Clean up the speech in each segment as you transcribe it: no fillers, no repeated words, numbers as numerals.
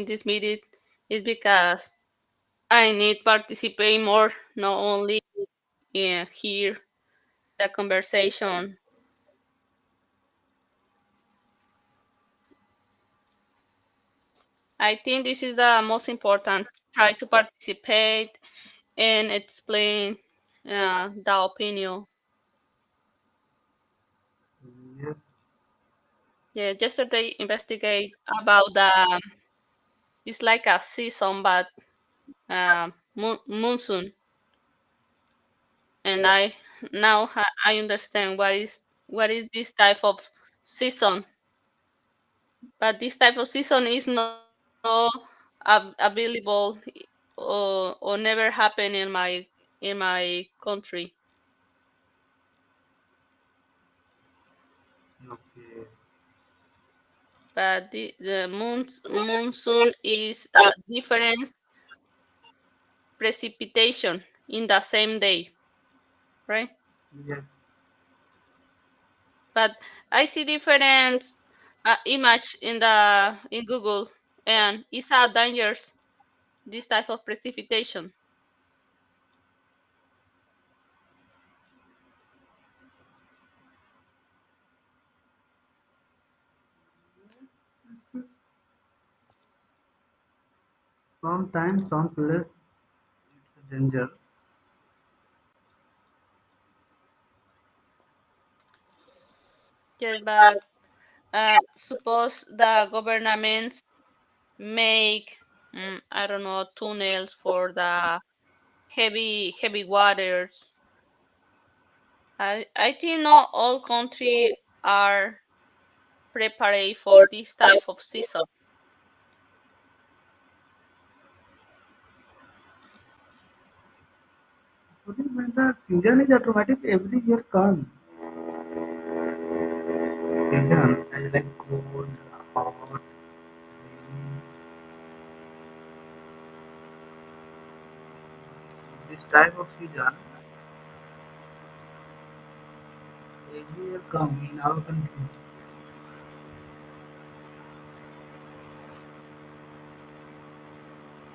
this meeting is because I need participate more, not only hear the conversation. I think this is the most important. Try to participate and explain the opinion. Yes, Yeah, yesterday investigate about the it's like a season, but monsoon, and I understand what is this type of season. But this type of season is not available or never happen in my country. okay. But the monsoon is a different precipitation in the same day, right? Yes, But I see different image in Google, and it's a dangerous this type of precipitation. sometimes, some place, it's a danger. Yes, but suppose the governments make I don't know tunnels for the heavy waters. I think not all countries are prepared for this type of season. But when the season is automatic, every year comes. Season as like cold, hot, rainy. This type of season every year come in our country.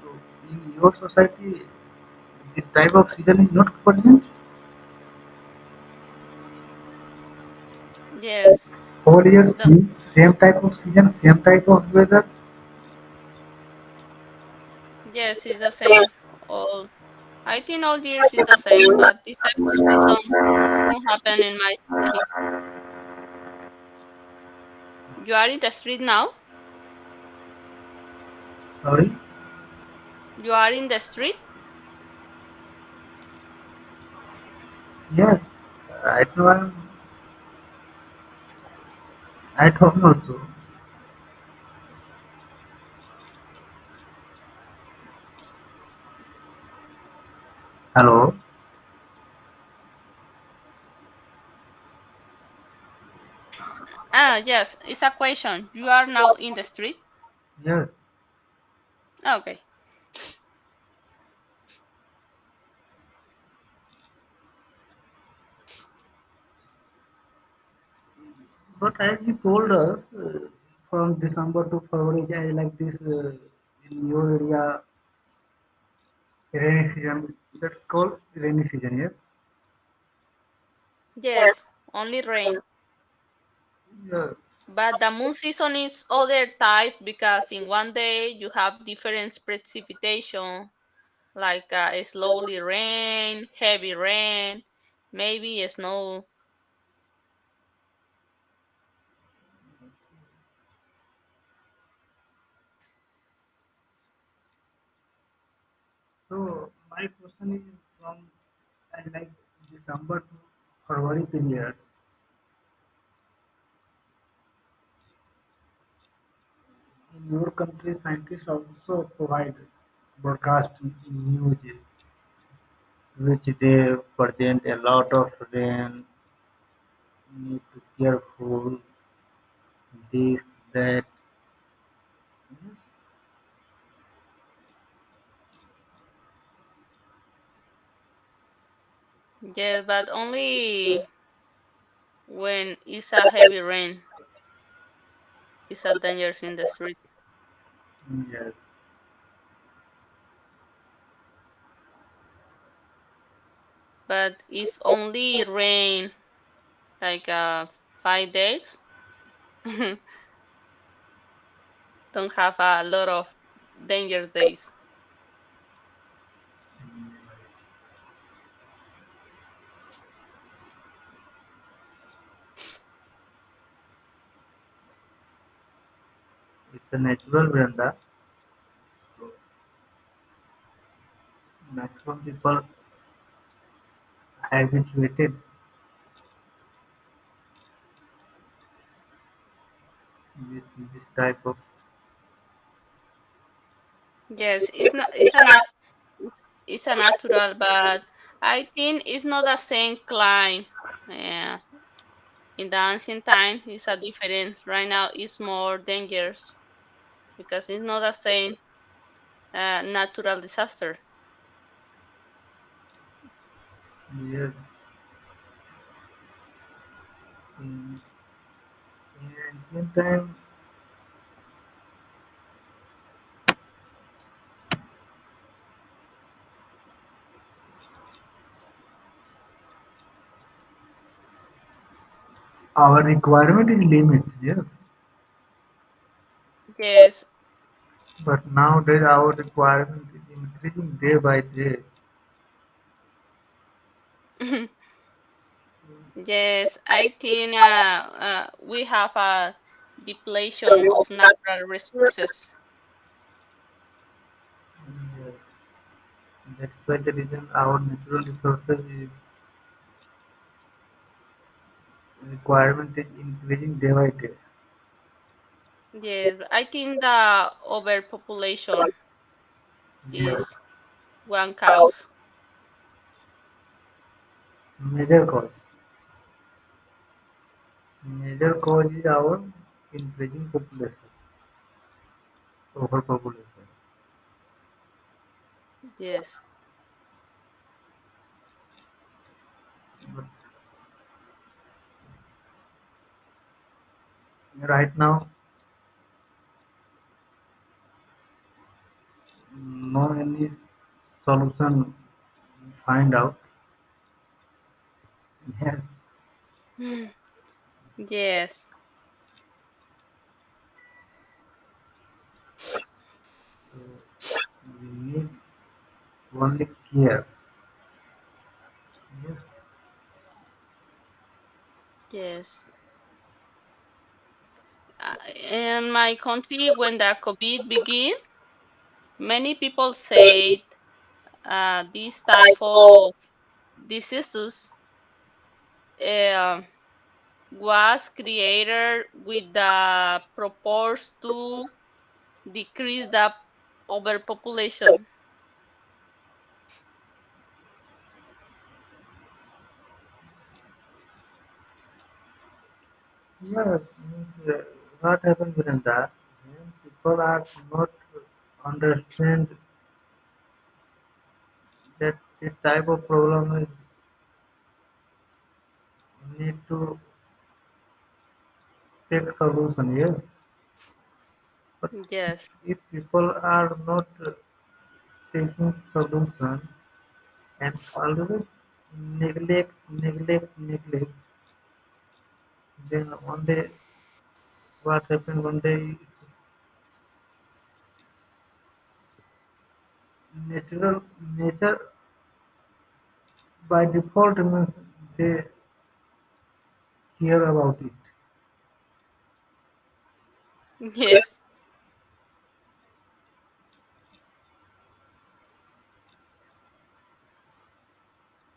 So in your society, this type of season is not present. Yes, Whole year the same type of season, same type of weather. yes it's the same. All I think all years is the same, but this type of season don't happen in my city. You are in the street now. Sorry. You are in the street. Yes. Right now I'm at home also. Hello. Ah, yes, it's a question. You are now in the street. Yes. Okay. But as you told us, from December to February, I like this in your area rainy season. That's called rainy season. Yes. Yes, only rain. Yes. But the moon season is other type because in one day you have different precipitation, like slowly rain, heavy rain, maybe snow. So my question is from I like December to February period. In your country, scientists also provide broadcast news which they present a lot of rain, need to careful, this, that. Yes. Yes, but only when it's a heavy rain, it's a dangerous in the street. Yes. But if only rain like 5 days, don't have a lot of dangerous days. It's a natural Brenda. So maximum people habituated with this type of. Yes, it's not. It's a nat. It's a natural, but I think it's not the same climb. Yeah, in the ancient time, it's a different. Right now, it's more dangerous because it's not the same natural disaster. Yes. In, in ancient time, our requirement is limited. Yes. Yes. But nowadays our requirement is increasing day by day. Yes, I think we have a depletion of natural resources. Yes. That's why the reason our natural resources is requirement is increasing day by day. Yes, I think the overpopulation Yes. is one cause. Major cause. Major cause is our increasing population, overpopulation. Yes. But right now, no any solution find out. Yes. Yes. So we need only care. Yes. Yes. In my country, when the COVID began, many people said this type of diseases uh, was created with the purpose to decrease the overpopulation. Yes. What happens in that? When people are not understand that this type of problem is need to take solution. Yes. But Yes. if people are not taking solution and always neglect, then one day what happened one day natural nature by default means they hear about it. Yes.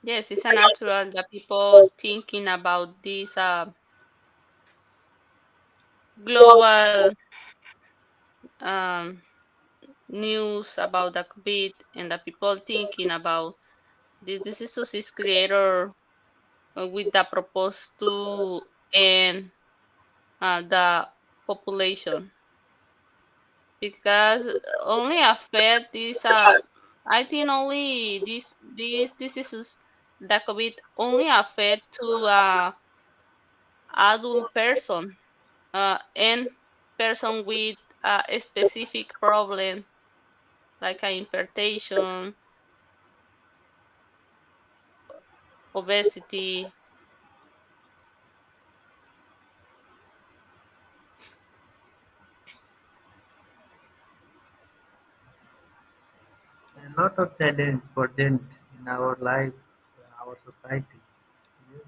Yes, it's a natural that people thinking about this global um, news about the COVID and the people thinking about this disease is created with the purpose to end the population because only affect this I think only these diseases the COVID only affect to adult person and person with a specific problem like hypertension, obesity. A lot of challenge present in our life, our society. Yes,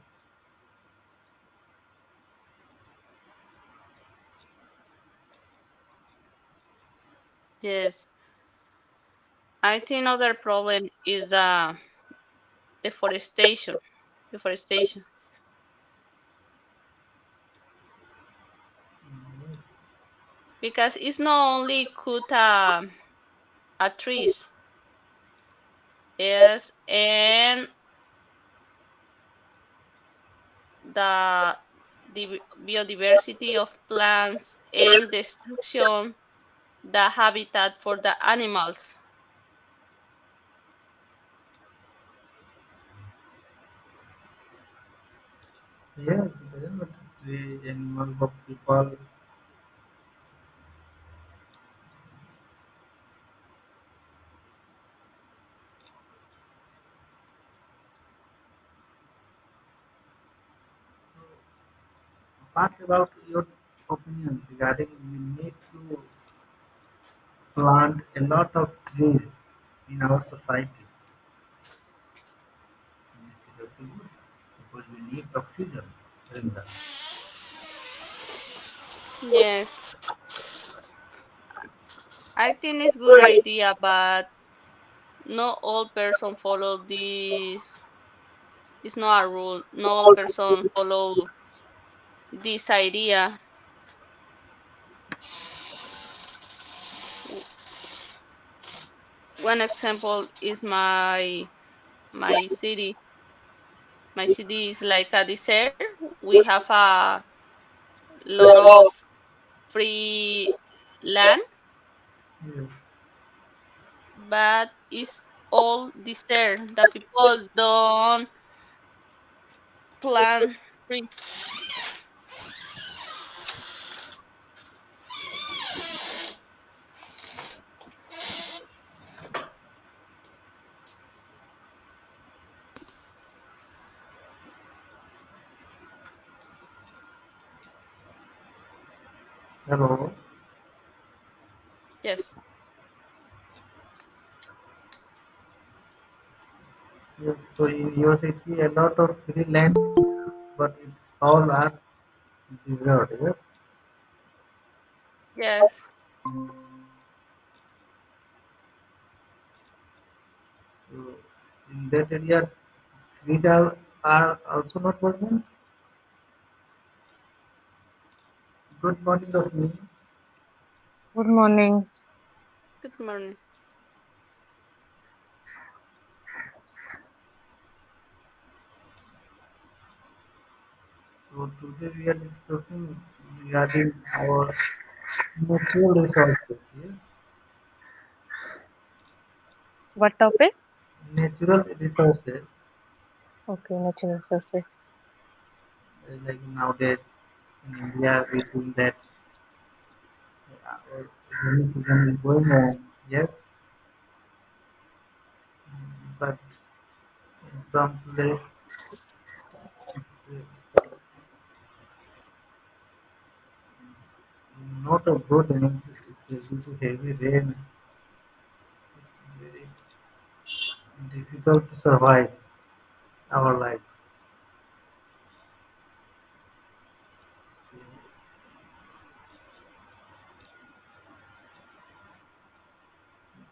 Yes, I think other problem is the deforestation. Deforestation, because it's not only cut a trees, yes, and the biodiversity of plants and destruction the habitat for the animals. yes, but the animal of people. What about your opinion regarding we need to plant a lot of trees in our society because we need oxygen. Brenda. Yes, I think it's good idea, but not all person follow this. It's not a rule. Not all person follow this idea. W- One example is my city. My city is like a desert. We have a lot of free land, Yes, but it's all desert. The people don't plant trees. hello. Yes, Yes, so in your city, a lot of free land, but it's all are desert. Yes, yes, so in that area, trees are also not present. Good morning, Rosmi. Good morning. good morning. So today we are discussing regarding our natural resources. Yes, What topic? natural resources. Okay, natural resources. Like nowadays in India, we think that our rainy season is going on. Yes, but in some place it's not a good means it's due to heavy rain. It's very difficult to survive our life.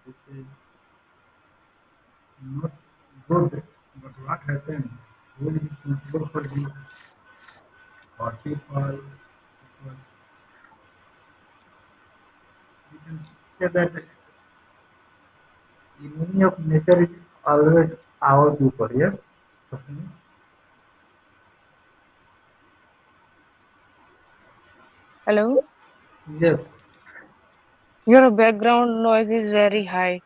This is not good. But what happens? Who is responsible for this? Or people? Because we can say that the enemy of nature is always our people. Yes, Rosmi? Hello? Yes. Your background noise is very high.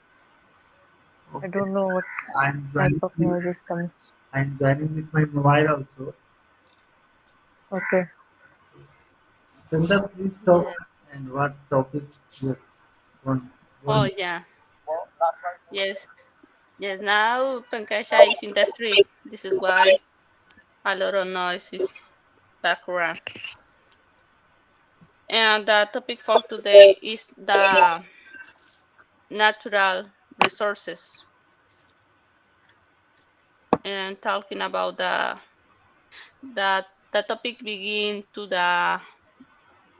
I Okay. don't know what I'm type joining. of noise is coming. I'm joining with my mobile also. Okay. Sundar, please talk Yes. And what topic you want? Oh want yeah, yes, yes. Now Pankasha is in the street. This is why a lot of noise is background. And the topic for today is the natural resources, and talking about the topic begin to the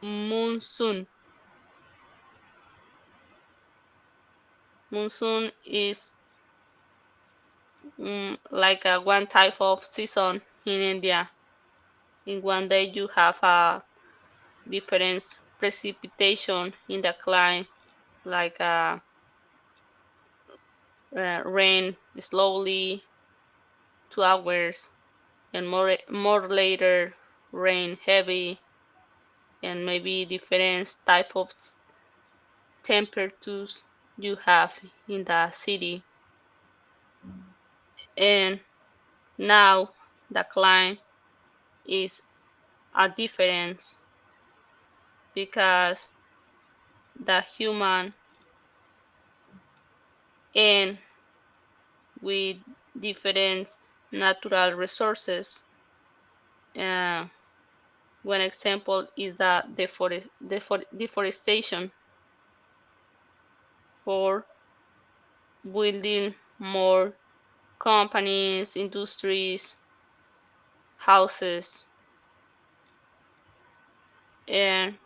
monsoon. Monsoon is like a one type of season in India. In one day you have a different precipitation in the climate, like rain slowly 2 hours, and more later rain heavy, and maybe different type of temperatures you have in the city. And now the climate is a difference because the human and with different natural resources. Uh, One example is the deforestation for building more companies, industries, houses, and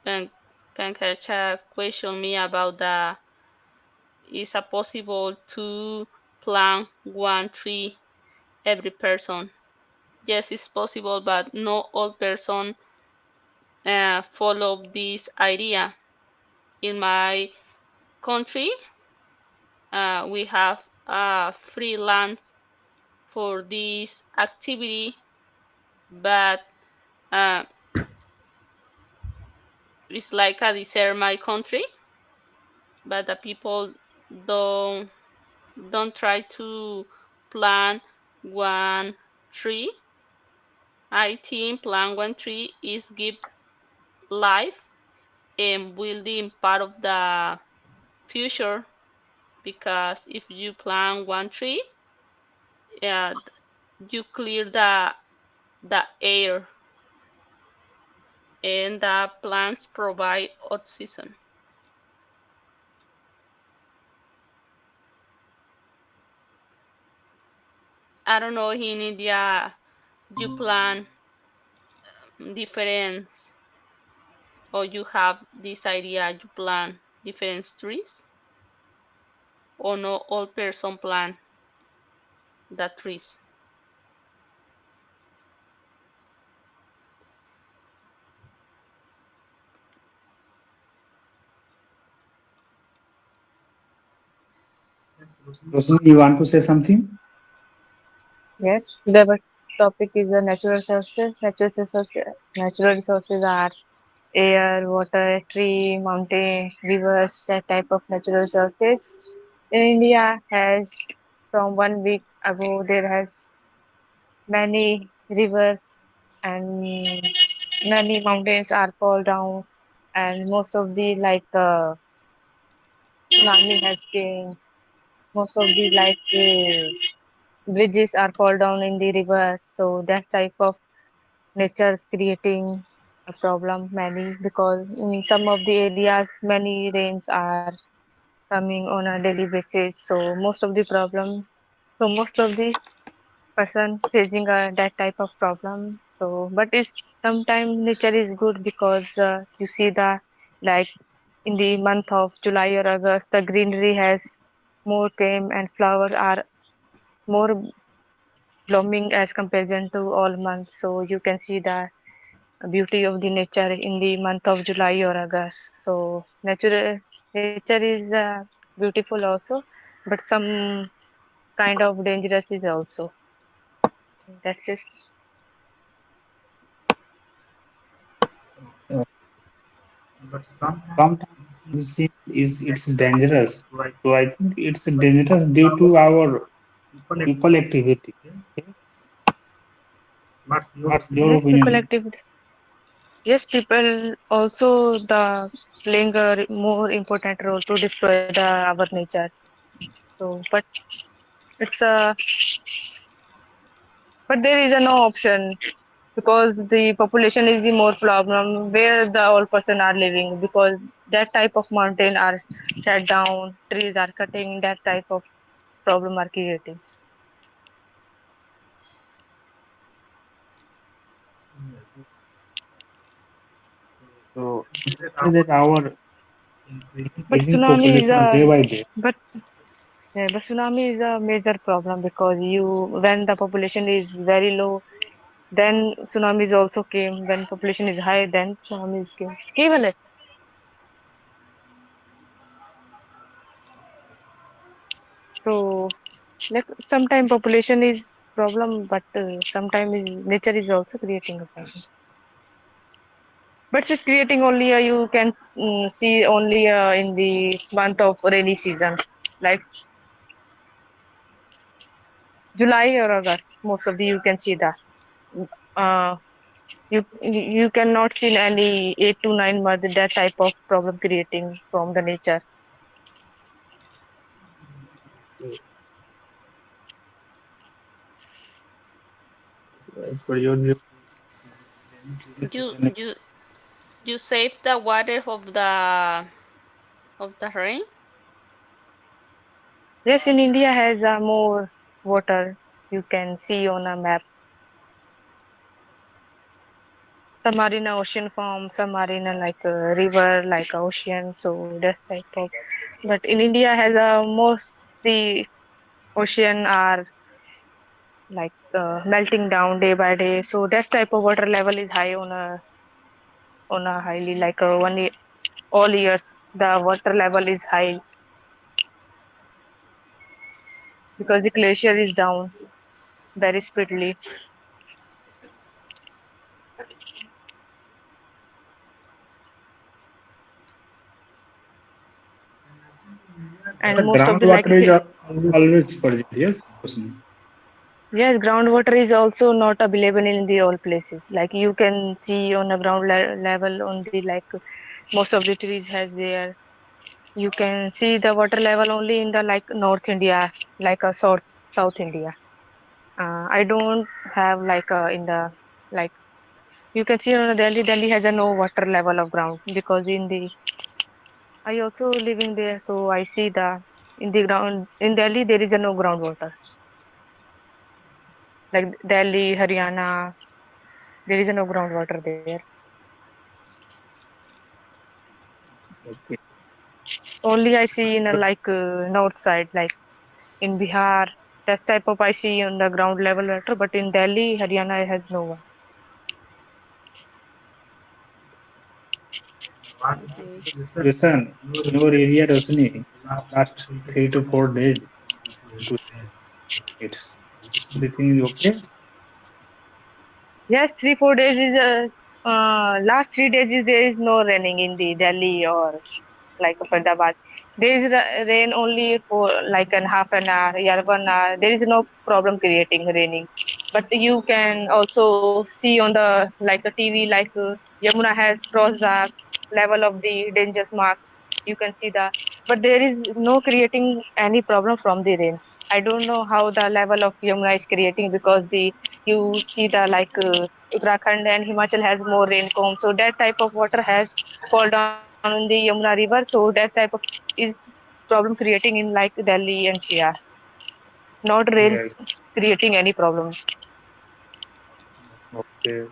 Pan- Pankacha questioned me about the is it possible to plant one tree every person. Yes, it's possible, but not all person follow this idea. In my country, we have free land for this activity, but uh, it's like a desert my country, but the people don't don't try to plant one tree. I think plant one tree is give life and building part of the future, because if you plant one tree, uh, you clear the air, and the plants provide oxygen. I don't know, in India you plant different, or you have this idea you plant different trees, or no all person plant the trees. yes, Roshan? Roshan, you want to say something? Yes, the topic is the natural resources. Natural resources are air, water, tree, mountain, rivers, that type of natural resources. In India has from 1 week ago there has many rivers and many mountains are fall down, and most of the tsunami has came. Most of the bridges are fall down in the rivers. So that type of nature is creating a problem many, because in some of the areas many rains are coming on a daily basis. So most of the person facing that type of problem. So but it's sometimes nature is good, because you see the like in the month of July or August the greenery has more came and flowers are more blooming as comparison to all months. So you can see the beauty of the nature in the month of July or August. So nature is beautiful also, but some kind of dangerous is also. That's it. Uh, But sometimes Sometimes we see we see is that it's dangerous. like So I think it's but dangerous due our to our people people activity. activity. Okay? Okay? What's your What's your opinion? Yes, people opinion? activity. Yes, people also the playing a more important role to destroy the our nature. So, but it's a but there is a no option because the population is the more problem where the all person are living because that type of mountain are shut down, trees are cutting, that type of problem are creating. Yes. So Is you that say that our our increasing But aging tsunami is population day a by day. but yeah, but tsunami is a major problem because you when the population is very low, then tsunamis also came. When population is high, then tsunamis came. केवल है. So like sometimes population is problem, but sometimes nature is also creating a problem. But it's creating only you can see only in the month of rainy season, like July or August. Most of the you can see that. Uh, you cannot see any 8 to 9 months that type of problem creating from the nature. As per your view, rainy season is You an you you save the water of the rain. Yes, in India has more water. You can see on a map. Some are in a ocean form, some are in a like a river, like a ocean. So that's type of. But in India has a most the ocean are like melting down day by day. So that type of water level is high on a highly like all years the water level is high because the glacier is down very speedily. and I think in India but And the there most of the like groundwater is always present. Yes, Rosni. yes, groundwater is also not available in the all places. Like you can see on the level on the like most of the trees has there. You can see the water level only in the like North India, like a South India. I don't have like in the like you can see on the Delhi. Delhi has a no water level of ground because in the I also living there, so I see the in the ground in Delhi there is a no groundwater. Like Delhi, Haryana, there is a no groundwater there. Okay. Only I see in a But like north side, like in Bihar, that type of I see on the ground level water, but in Delhi, Haryana has no one. what Okay. is the result listen, in your in your area area, Rosni, the last last 3 to 4 days, 3 to 4 days to it's everything is okay. Yes, 3 4 days is last 3 days is there is no raining in the Delhi or like Faridabad. There is rain only for like an half an hour, yeah, 1 hour. There is no problem creating raining. But you can also see on the like a TV, like Yamuna has crossed the level of the danger marks. You can see that, but there is no creating any problem from the rain. I don't know how the level of Yamuna is creating because the you see the like Uttarakhand and Himachal has more rainfall, so that type of water has fall down in the Yamuna river. So that type of is problem creating in like Delhi and NCR, not rain Yes. creating any problem. Okay.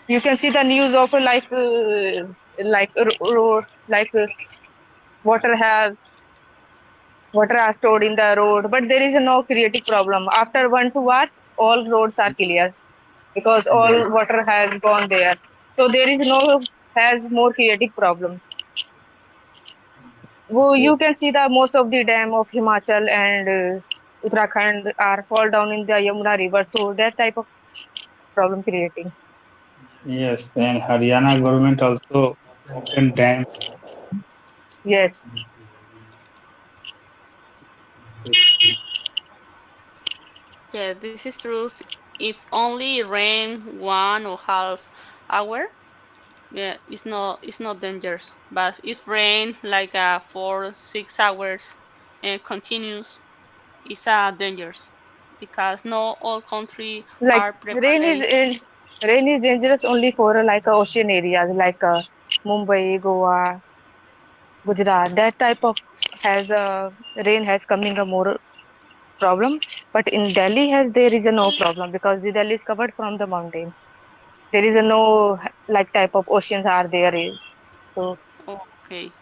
You can see the news of road like water has water are stored in the road, but there is no creative problem. After 1 2 hours, all roads are clear because Yes. all water has gone there. So there is no has more creative problem. Well, Yes. you can see the most of the dam of Himachal and Uttarakhand are fall down in the Yamuna river. So that type of problem creating. Yes. And Haryana government also opened dams. Yes. Yeah, this is true. if only rain 1.5 hour, yeah, it's not dangerous. But if rain like 4 6 hours and continues, it's dangerous because not all country Like are prepared. rain is dangerous only for like ocean areas like Mumbai, Goa, Gujarat. That type of has rain has coming a more problem. But in Delhi has there is a no problem because the Delhi is covered from the mountain. There is a no like type of oceans are there. So Okay,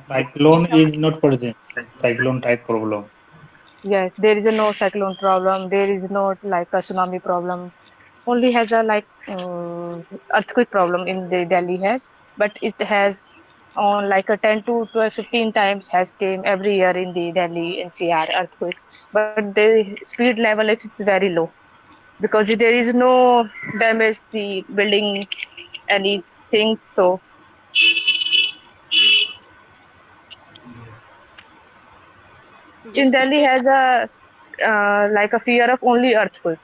Cyclone it's is not present. Cyclone type problem. yes, there is a no cyclone problem. There is not like a tsunami problem. Only has a like earthquake problem in the Delhi has, but it has on like a 10 to 12, 15 times has came every year in the Delhi NCR earthquake. But the speed level is very low because there is no damage the building any things. So in just to Delhi take. has a like a fear of only earthquake.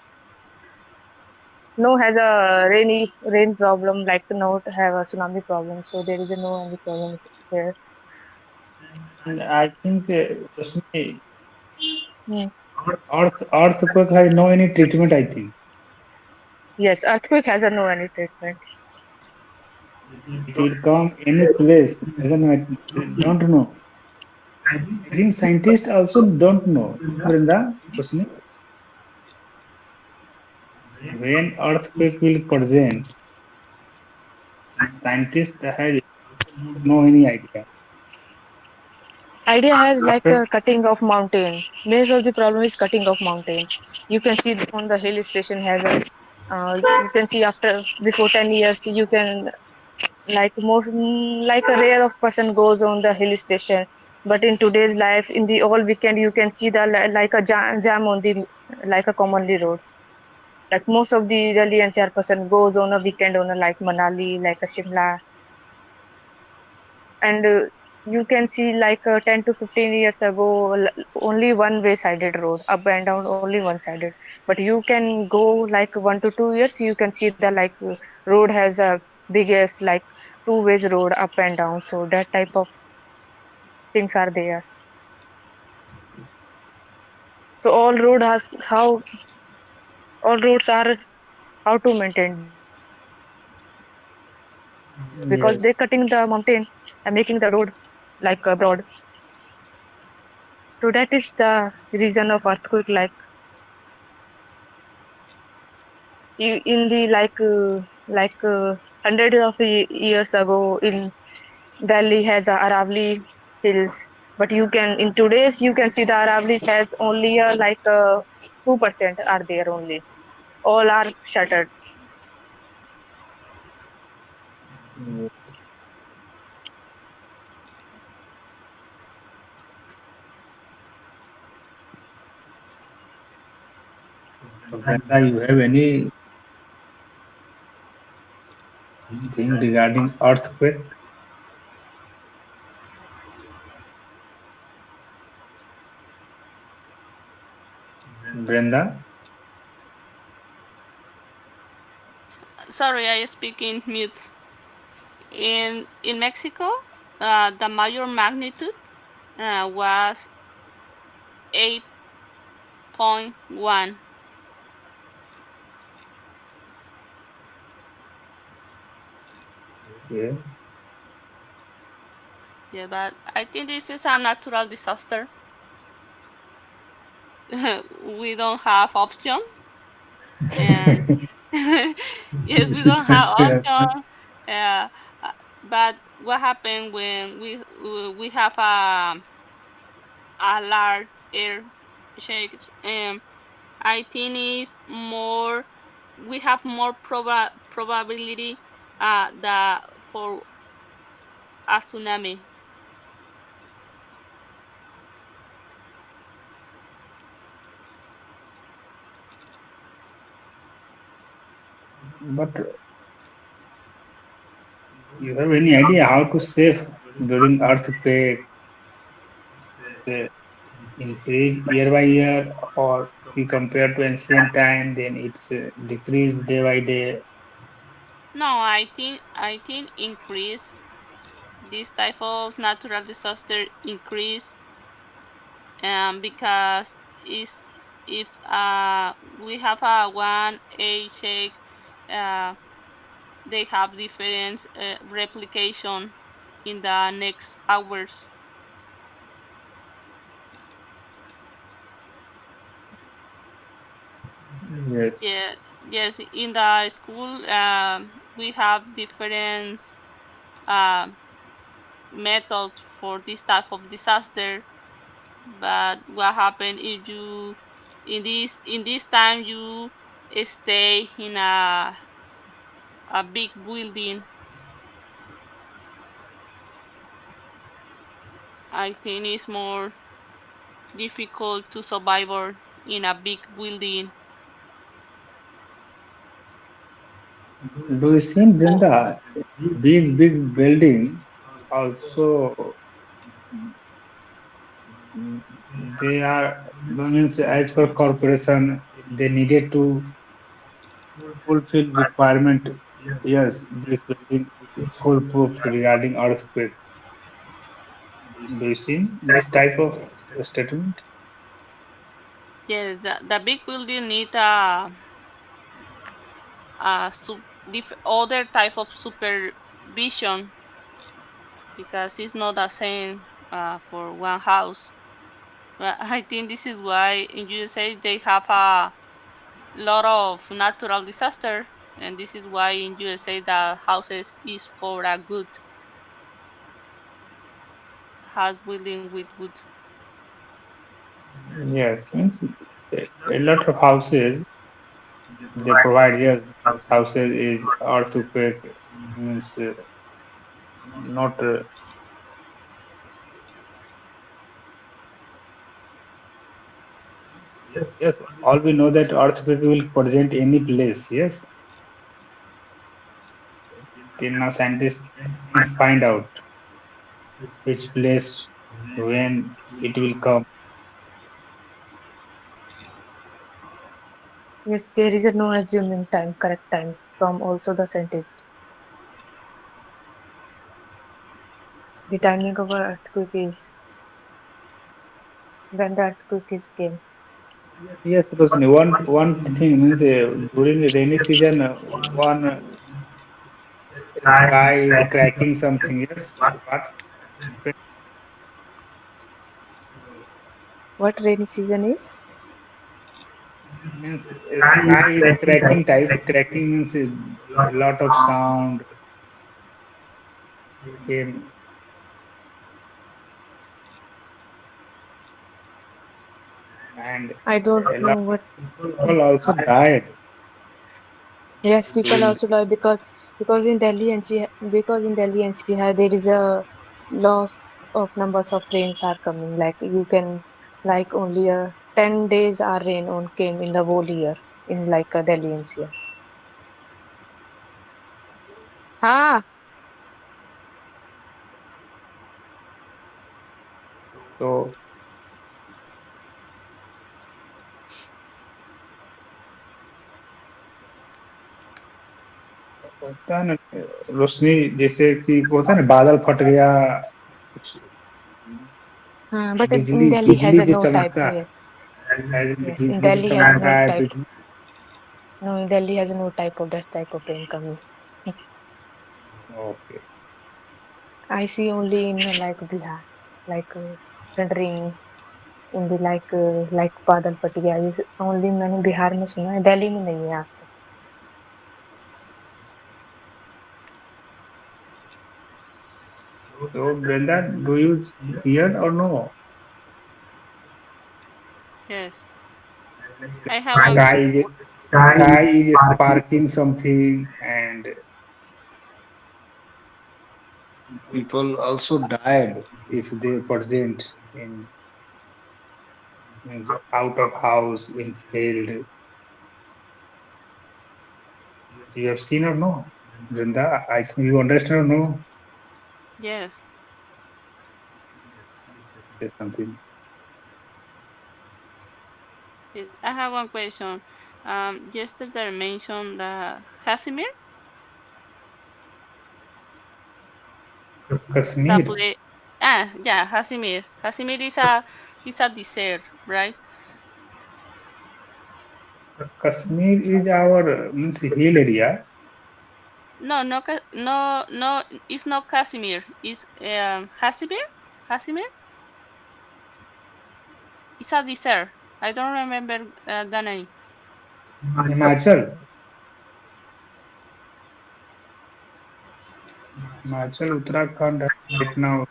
No has a rain problem like no have a tsunami problem. So there is a no any problem here. And I think Rashmi, Hmm. earthquake has no any treatment. I think Yes, earthquake has a no any treatment. it will come any place. Doesn't matter. Don't know. I think scientists also don't know. Brenda, Rashmi, when earthquake will present, scientists have no any idea. Idea has like After a cutting of mountain. Major of the problem is cutting of mountain. You can see on the hill station has a you can see after before 10 years you can like like a rare of person goes on the hill station. But in today's life in the all weekend you can see the like a jam on the like a commonly road. Like most of the Delhi NCR person goes on a weekend on a like Manali, like a Shimla, and you can see like 10 to 15 years ago only one way sided road up and down only one sided, but you can go like 1 to 2 years you can see the like road has a biggest like two ways road up and down, so that type of things are there. So all roads are how to maintain because they're cutting the mountain and making the road yes, like broad. So that is the reason of earthquake like in the hundreds of years ago in Delhi has Aravali hills, but you can in today's you can see the Aravallis has only 2% are there only. All are shuttered. yes. So Brenda, you have anything regarding earthquake? Brenda? Sorry, I speak in mute. In Mexico, the major magnitude was 8.1. Yeah. Yeah, but I think this is a natural disaster. We don't have option, and yes, we don't have Yes. option. Uh, uh, but what happened when we have a large air shakes? I think is more. We have more probability that for a tsunami. But you have any idea how to save during earthquake? Say, increase year by year, or we compare to ancient time, then it's decrease day by day. No, I think increase this type of natural disaster increase, because is if we have a one age uh, they have different replication in the next hours. Yes. Yeah, yes, in the school we have different uh, methods for this type of disaster. But what happened if you in this time you stay in a big building? I think it's more difficult to survive in a big building. Do you see, Brenda, big building also, mm, they are, means as per corporation, they needed to fulfill requirement. Yes, this building is foolproof regarding earthquake. Do you see this type of statement? Yes, the big building need other type of supervision, because it's not the same for one house. But I think this is why in USA they have a lot of natural disaster, and this is why in USA the houses is for a good house building with wood. Yes, means a lot of houses they provide. Yes, those houses is earthquake, means not. Yes, all we know that earthquake will present any place. Yes, till now scientists can't find out which place when it will come. Yes, there is a no assuming time, correct time from also the scientist. The timing of a earthquake is when the earthquake is came. Yes, Rosni, one thing means during the rainy season, one sky is cracking something. Yes, what What rainy season is? means sky is cracking type. Cracking means a lot of sound came, and I don't a know lot of what. people also died. Yes, people During also die because in Delhi NCR, because in Delhi NCR there is a loss of numbers of rains are coming. Like you can like only 10 days are rain on came in the whole year in like Delhi NCR. हाँ. so होता है ना, रोशनी जैसे कि होता है ना, बादल फट गया, कुछ हाँ, but in बिजली Delhi has बिजली a जो no type. चमकता Yes, है, yes, in बिजली जो Delhi has चमकता no है, type. बिजली। No, in Delhi has no type of that type of rain coming. Okay. I see only in like Bihar, like thundering in the like बादल फट गया ये only मैंने बिहार में सुना है दिल्ली में नहीं है आज तक. So Brenda, do you hear or no? Yes, I have one. Sky is sparking something, and people also died if they present in, means out of house in field. You have seen or no, Brenda? I think you understand or no? Yes. Say something. I have one question. Yesterday mentioned Casimir, the Kashmir. play. Yeah, Casimir. Casimir is a dessert, right? Kashmir is our means hill area. No, no, no. It's not Casimir. It's Casimir. Casimir. It's a dessert. I don't remember the name. Himachal. Himachal, Uttarakhand right now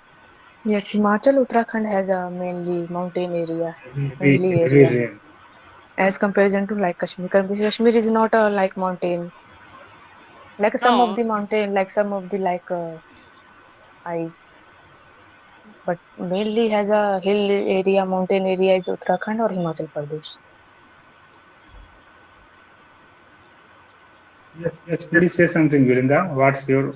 Yes, Himachal Uttarakhand has a mainly mountain area, hilly heavy area, rain. as comparison to like Kashmir. Kashmir is not a like mountain, like some of No, the mountain, like some of the like ice, but mainly has a hill area, mountain area is Uttarakhand or Himachal Pradesh. Yes, please say something, Virinda. What's your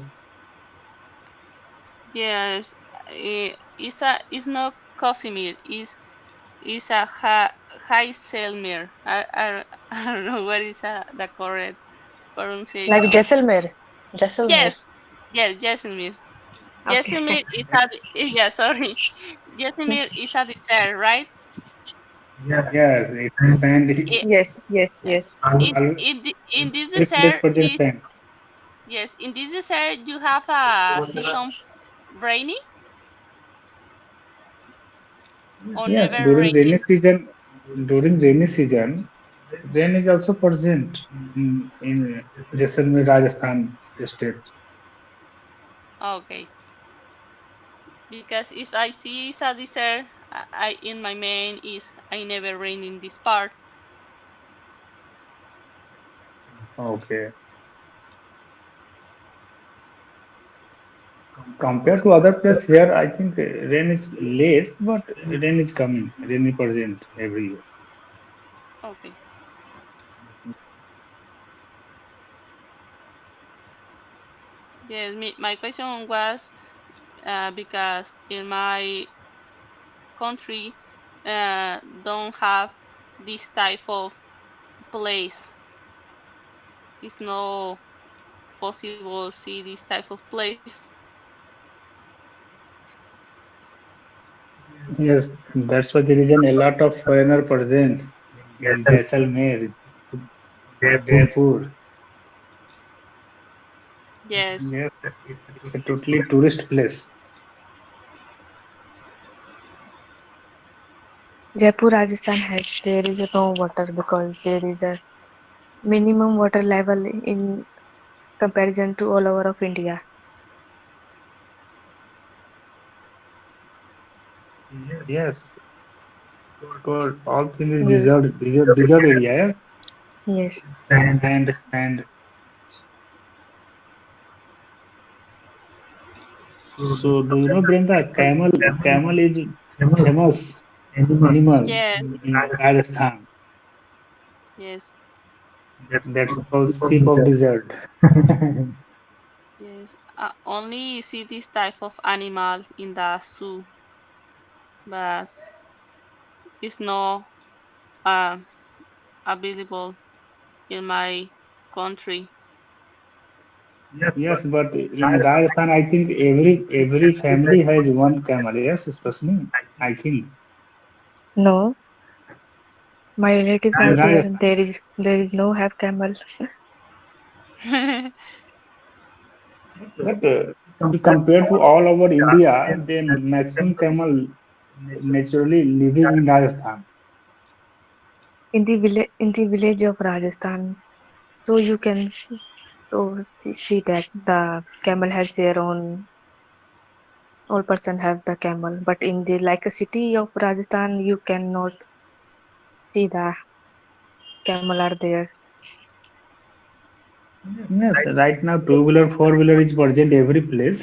yes. It's not Casimir. It's a Heiselmer. I don't know what is the correct Like pronunciation. Jaisalmer, Jaisalmer. Yes, yes, Jaisalmer. Okay. Jaisalmer is yeah, sorry. Jaisalmer is a dessert, right? yes, it's sand. It, Yes, yes, yes. yes. In this Every place dessert, presents sand. yes, in this dessert you have a season rainy or Yes, never raining. during rainy season, rain is also present in Jaisalmer, Rajasthan state. Okay. Because if I see a dessert, I in my main is I never rain in this part. Okay. Compared to other place here, I think rain is less, but rain is coming. Rain is present every year. Okay. Yes, my question was because in my country don't have this type of place. It's no possible see this type of place. Yes, that's why there is a lot of foreigner present in Jaisalmer, Jaipur. Yes. Yes, it's a totally tourist place. Jaipur, Rajasthan has there is a no water because there is a minimum water level in comparison to all over of India. Yes, because all things is You, desert area. Yes, yes. sand. So, do you know, Brenda, camel is famous animal Yes. in Rajasthan. Yes. That's called sheep of desert. Yes. Only see this type of animal in the zoo, but it's not uh, available in my country. Yes, but in Rajasthan, I think every family has one camel. Yes, especially I think No, my relatives in are there. Rajasthan. There is no have camel. But to compare to all over India, then maximum camel naturally living in Rajasthan. In the village of Rajasthan, so you can see that the camel has their own. All person have the camel, but in the like a city of Rajasthan, you cannot see the camel are there. Yes, right now two-wheeler, four-wheeler is present every place.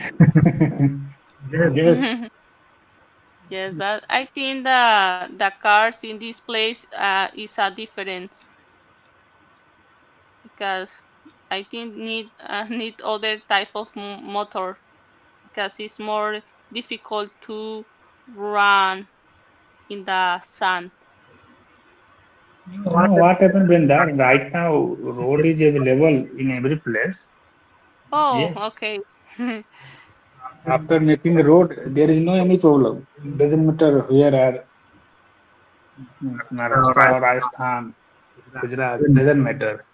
Yes, Yes, but I think the cars in this place is a difference because I think need other type of motor because it's more difficult to run in the sand. You know what happened, Brenda? Right now, road is available in every place. Oh, Yes. okay. After making a road, there is no any problem. Doesn't matter where are means Maharashtra or Rajasthan, Gujarat, doesn't matter.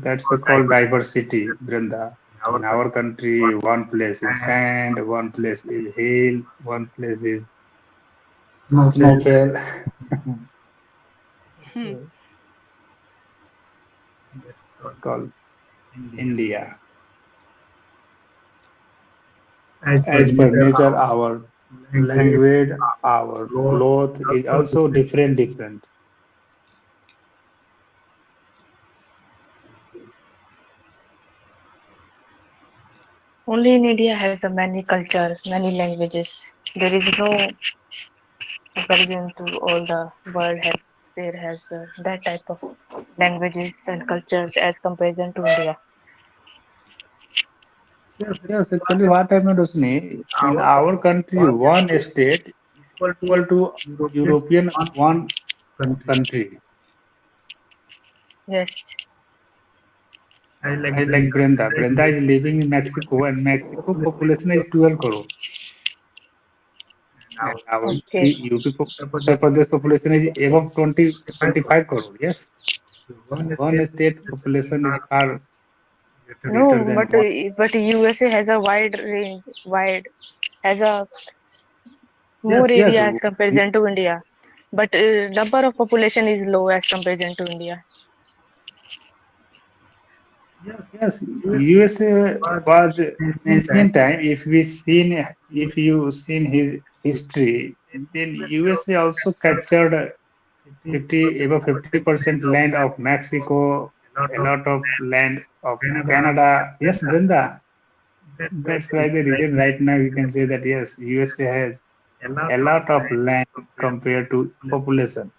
That's called diversity, Brenda. In our country, one place is sand, one place is hill, one place is snowfall. Hmm. That's called India. As per nature, our language, our cloth is also different. Only in India has a many culture, many languages. There is no comparison to all the world has. There has that type of languages and cultures as comparison to India. Yes, actually, what happened, Rosni, in our country, one state equal to European one country. Yes. I like Brenda. Brenda is living in Mexico, and Mexico population is 12 crore. And our Okay. UP, Uttar Pradesh population is above 25 crore. Yes, one state population is far greater No, than but one. USA has a wide range, wide has a Yes, more yes, area as comparison to India. But number of population is low as comparison to India. yes. USA was in ancient time. If you seen his history, then USA also captured 50% land of Mexico, a lot of land of Canada. Yes, Brenda. That's why the reason right now you can say that yes, USA has a lot of land compared to population.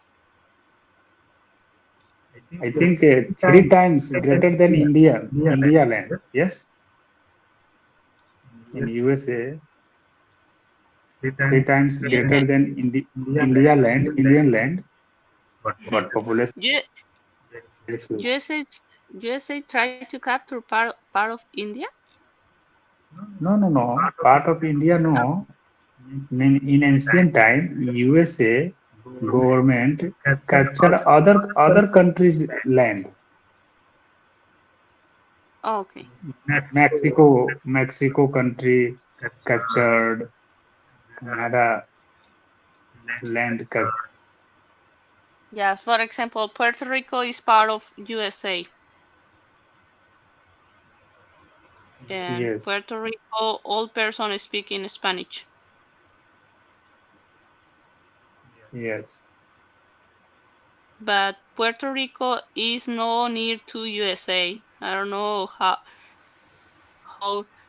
I think three times greater than India land. Yes, in USA, three times USA, greater than India land, Indian land, but population U- very few. USA, USA tried to capture part of India. No, no, no. Part of India, no. In ancient time, USA government captured other countries' land. Oh, okay. Mexico country captured Canada land. Yes, for example, Puerto Rico is part of USA, and Yes, Puerto Rico all persons speaking Spanish. yes, But Puerto Rico is no near to USA. I don't know how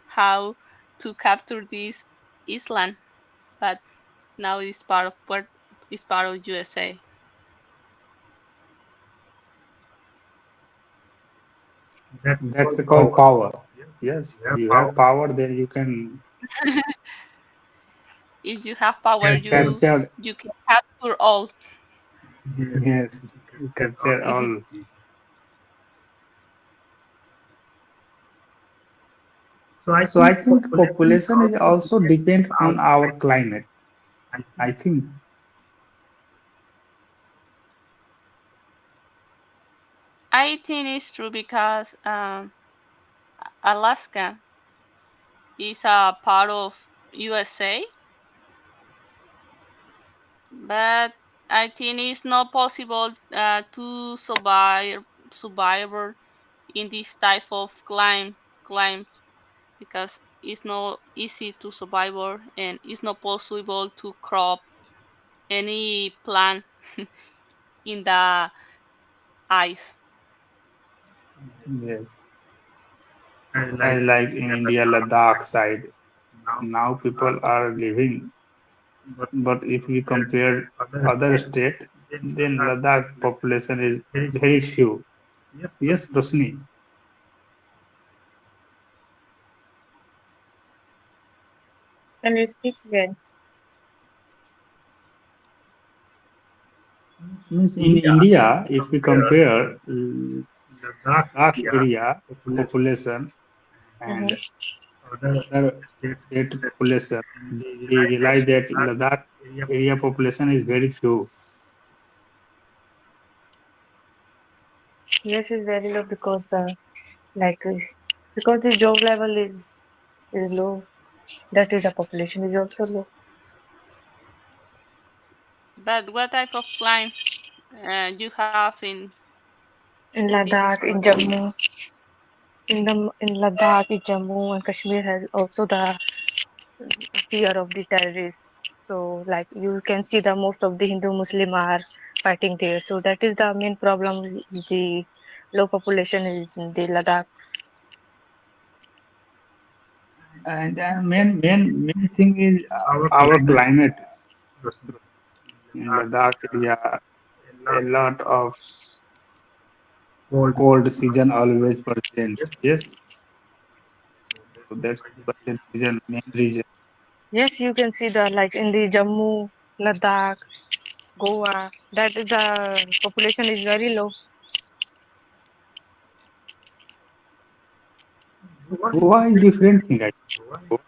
how to capture this island, but now it's part of USA. that's called power. Yes, you have power, then you can If you have power, capture. you can capture all. Yes, you capture all. So I think population is also depend on our climate. I think I think it's true because Alaska is a part of USA, but I think it's not possible to survive in this type of climbs because it's not easy to survive and it's not possible to crop any plant in the ice. yes. I like in India Ladakh side. Now people are living, but if we compare other state, then Ladakh population is very few. Yes, Rosni. Can you speak again? Means in India, India, if you if we compare compare Ladakh Ladakh area area population population Mm-hmm. and other other state state population, population, and we we realize that realize that Ladakh Ladakh area area population population is very few. Yes, it's very low because like because the job level is low. That is the population is also low. But what type of climate you have In in this Ladakh, spot? in Jammu, in Ladakh, in Jammu and Kashmir has also the fear of the terrorists. So like you can see the most of the Hindu Muslim are fighting there. So that is the main problem. Is the low population in the Ladakh. And main thing is our our climate climate. Roshni, In Ladakh Ladakh area, area, a a lot lot of cold cold season season always. always present. Yes, Yes, so so that is that's why the the reason, main reason. Yes, you can see the like in the Jammu, Ladakh, Goa. That is the population is very low. Goa is Goa is different. different thing. I Goa think.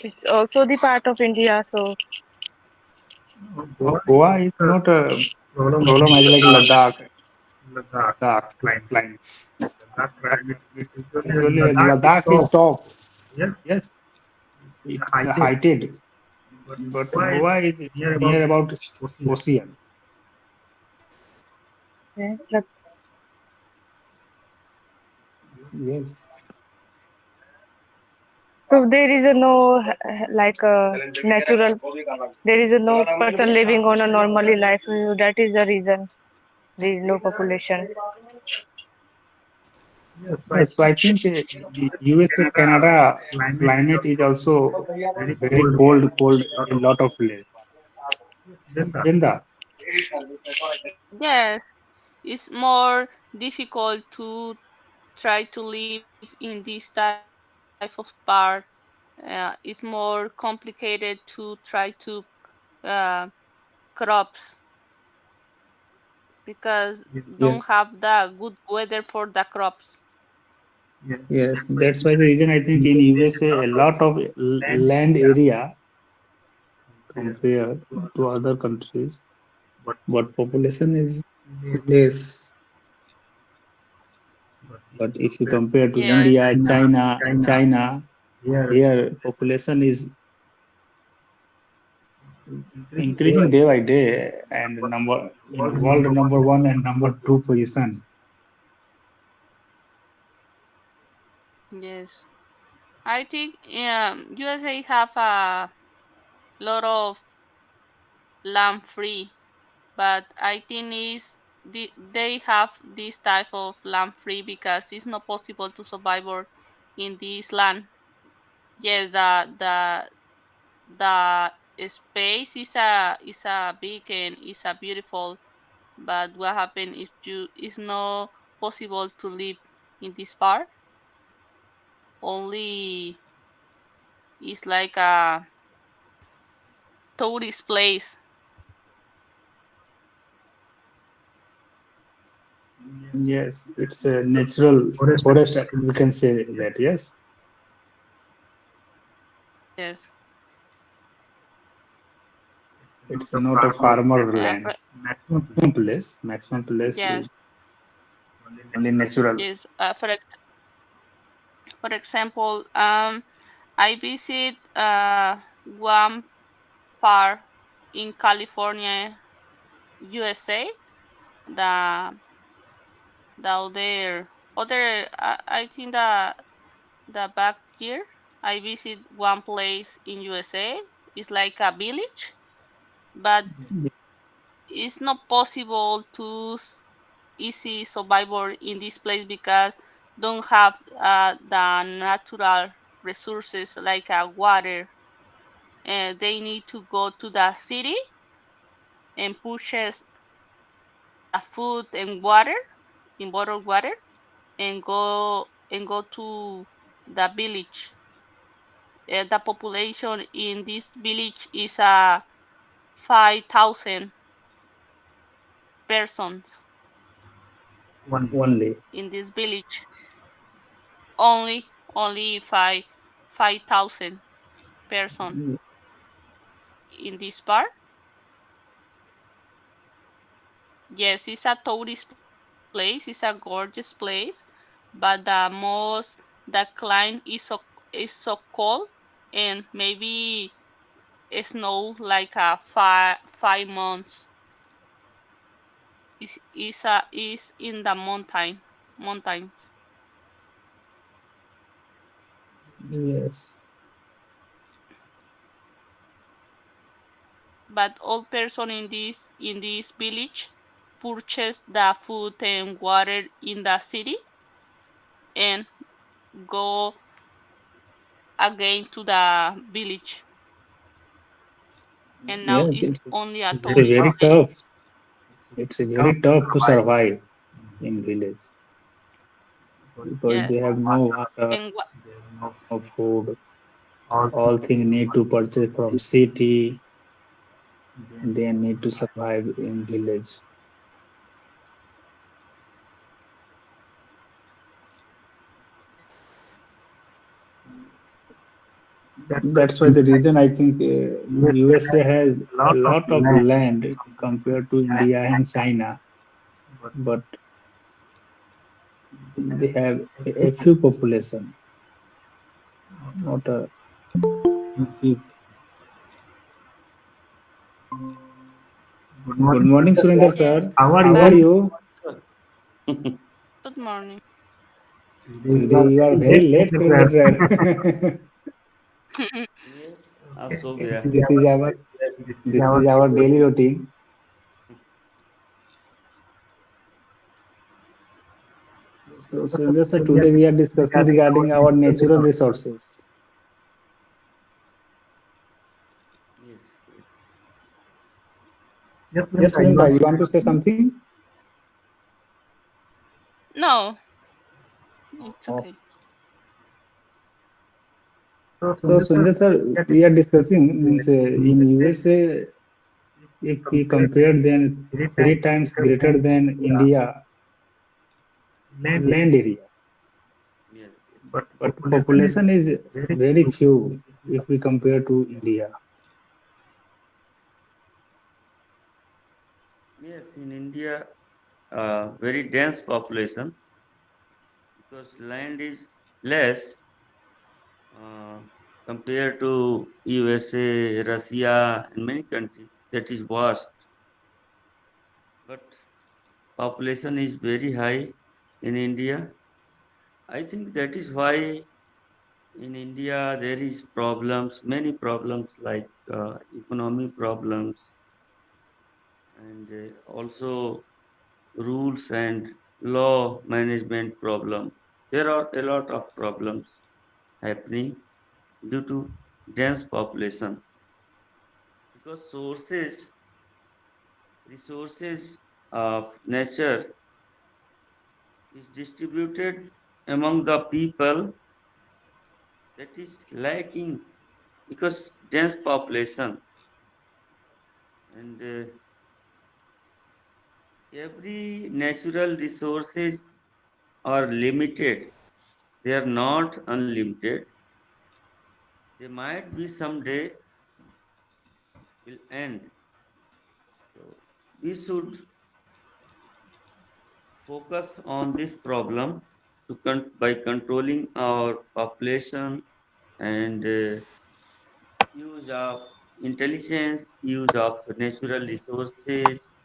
It's also the part of India. So no, Goa is Goa not is a not a problem as problem as like Ladakh, Ladakh Ladakh climate. climate. Ladakh Ladakh climate climate, usually usually Ladakh is Ladakh is top. top. Yes, Yes, it's it's heighted, heighted, but but Goa is Goa is near about near about ocean. ocean. yeah, Yes, so there is a no like a natural. There is a no person living on a normally life. That is the reason. The low population. Yes, so I yes. So think I think the USA, Canada Canada climate is climate is also also very very cold, cold lot in of lot of places. yes, Brenda. Brenda, Yes, it's more difficult to try to live in this type of part. It's more complicated to try to uh, crops because Yes, don't yes, have the good weather for the crops. yes. yes. That's why That's why even the I reason think I think in USA USA a a lot of lot of land land area area compared compared to to other other countries, countries, but but population population is is less. less. But if But you if you compare to compare to India, Yes, India, China, China, here here population population is increasing day by increasing day day. by day and Number number world in world number one number and one and number number two. two position. yes. I think USA have a lot of land free, but I think they have this type of land free because it's not possible to survive in this land. Yes, the space is a big and is a beautiful, but what happens if you it's not possible to live in this part? Only it's like a tourist place. Yes, it's a natural Forest forest. you can We say. can say Yes. that. Yes, Yes. It's it's not a not a farmer land. farmer land. For, Maximum place is yes. Only only natural. natural. Yes. For example, I visit one park in California, USA. The the I think the back year I visit one place in USA. It's like a village, but it's not possible to easy survival in this place because don't have the natural resources like water. They need to go to the city and purchase the food and water in bottled water and go to the village The population in this village is 5,000 persons One. only. in this village. Only 5,000 person Mm, in this part. Yes, it's a tourist place. It's a gorgeous place, but the climate is so cold, and maybe snow like 5 months. Is in the mountains. yes, But all person in this village purchase the food and water in the city and go again to the village. And now yes. it's only a It's a tourist very tough. place. It's a very tough to survive in village because they Yes, have no water, and no food. All things need to purchase from city. They need to survive in village. That's why the reason I think USA has a lot of land compared to India and China, but they have a few population, not a big. Good morning, Surinder yes, sir. How are but you? Sure. good morning. Today you are very late, Surinder sir. Yes, so gaya. This is our daily routine. So, Surinder sir, today we are discussing regarding our natural resources. Yes, yes. Yes, Surinder, you want to say something? No, it's Oh. okay. So, Surinder sir, we are discussing means in USA, if we compare then three times greater than India land area, Yes, yes. but population is very few if we compare to India. Yes, in India, very dense population because land is less uh, compared to USA, Russia, and many countries. That is vast, but population is very high in India. I think that is why in India there is problems, many problems like economy problems and also rules and law management problem. There are a lot of problems happening due to dense population because resources of nature is distributed among the people that is lacking because dense population and every natural resources are limited. They are not unlimited. They might be someday will end. So we should focus on this problem by controlling our population and use of intelligence, use of natural resources.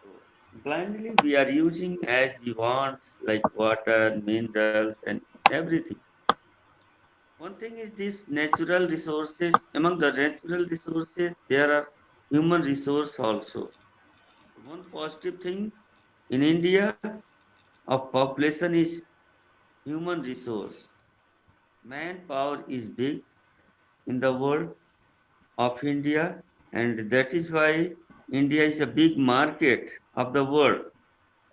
So blindly we are using as we want, like water, minerals, and everything. One thing is this natural resources. Among the natural resources, there are human resource also. One positive thing in India of population is human resource. Manpower is big in the world of India, and that is why India is a big market of the world,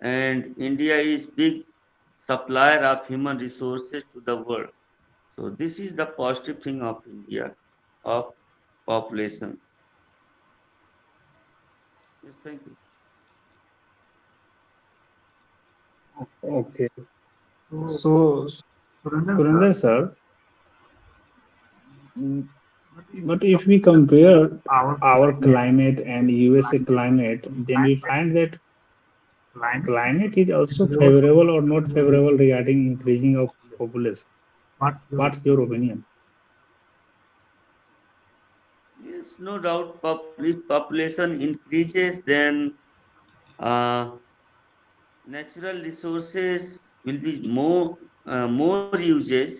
and India is big supplier of human resources to the world. So this is the positive thing of India, of population. Yes, thank you. Okay. So, So, Surendran Surinder sir, sir, mm, but if but we if we compare compare our our climate climate and and USA USA climate, climate, we then find we that find that climate is climate is also favorable or favorable not or not favorable favorable regarding regarding increasing of increasing of population. population. What's your What's your opinion? opinion? Yes, no doubt. If population increases, then uh, natural resources will be more usage.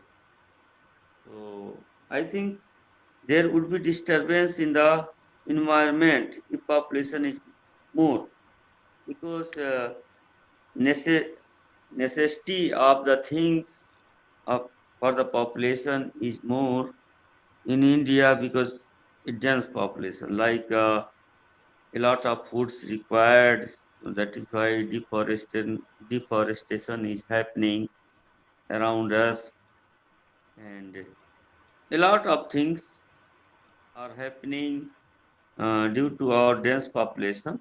So I think there would be disturbance in the environment if population is more, because necess- necessity of the things of for the population is more in India, because it dense population, like a lot of foods required. That is why deforestation is happening around us, and a lot of things are happening due to our dense population.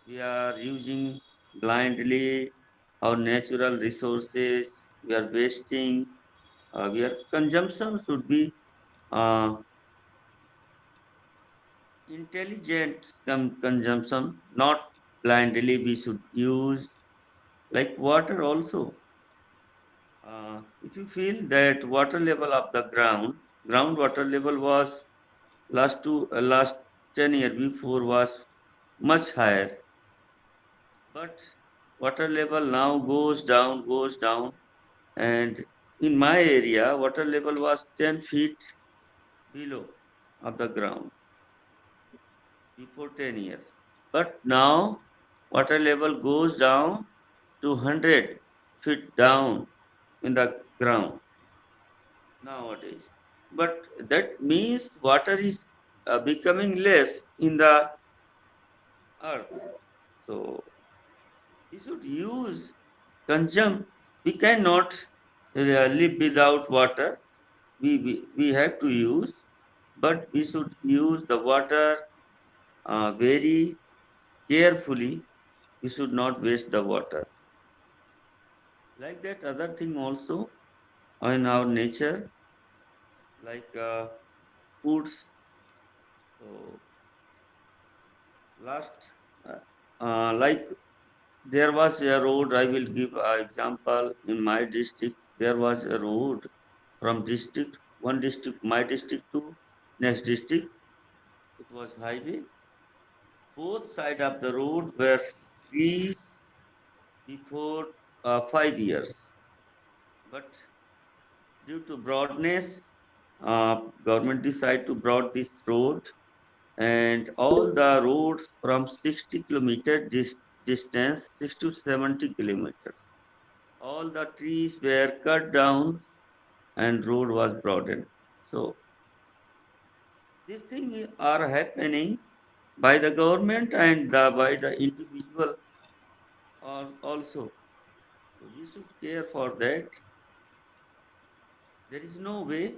We are using blindly our natural resources. We are wasting. Our consumption should be uh, intelligent consumption, not blindly. We should use like water also. If you feel that water level of the groundwater level was last 10 years before was much higher, but water level now goes down, and in my area, water level was 10 feet below of the ground before 10 years. But now water level goes down to 100 feet down in the ground nowadays. But that means water is becoming less in the earth. So we should use, consume. We cannot live without water. We have to use, but we should use the water very carefully. We should not waste the water. Like that, other thing also in our nature, like foods. So last, uh, like there was a road. I will give an example. In my district, there was a road from one district, my district to next district. It was highway. Both side of the road were trees before 5 years. But due to broadness, government decided to broad this road, and all the roads from 60 kilometer distance, 60 to 70 kilometers. All the trees were cut down and road was broadened. So these things are happening by the government and by the individual also. So we should care for that. There is no way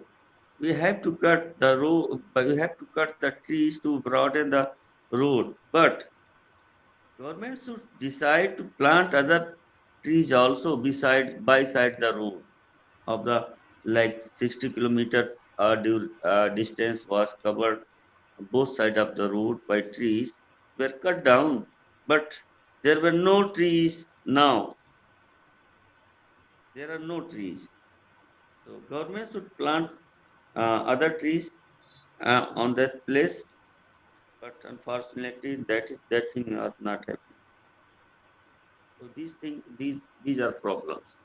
we have to cut the road, we have to cut the trees to broaden the road. But government should decide to plant other trees also beside the road of the, like 60-kilometer distance was covered both sides of the road by trees were cut down, but there were no trees now. There are no trees. So government should plant other trees on that place, but unfortunately that thing are not happening. So these are problems.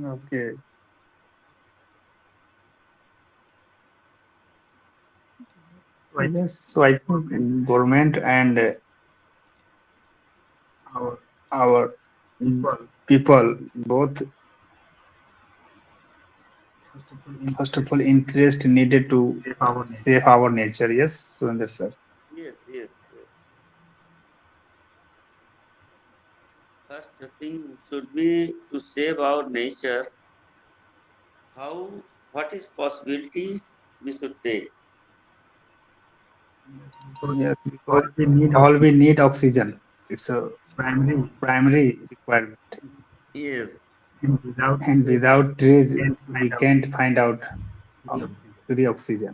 Okay. So I think Yes, so I government, think government and our our people, people both, first of all, first of interest all, in interest needed to save our save nature. our nature. Yes, Surinder sir. Yes, yes, yes. First thing should be to save our nature. How, what is possibilities we should take? Yes, because Yes, because all we need all we oxygen, need oxygen. It's a primary, primary requirement. Yes, and without And it, without we trees, can't we find out can't find out the oxygen. free oxygen.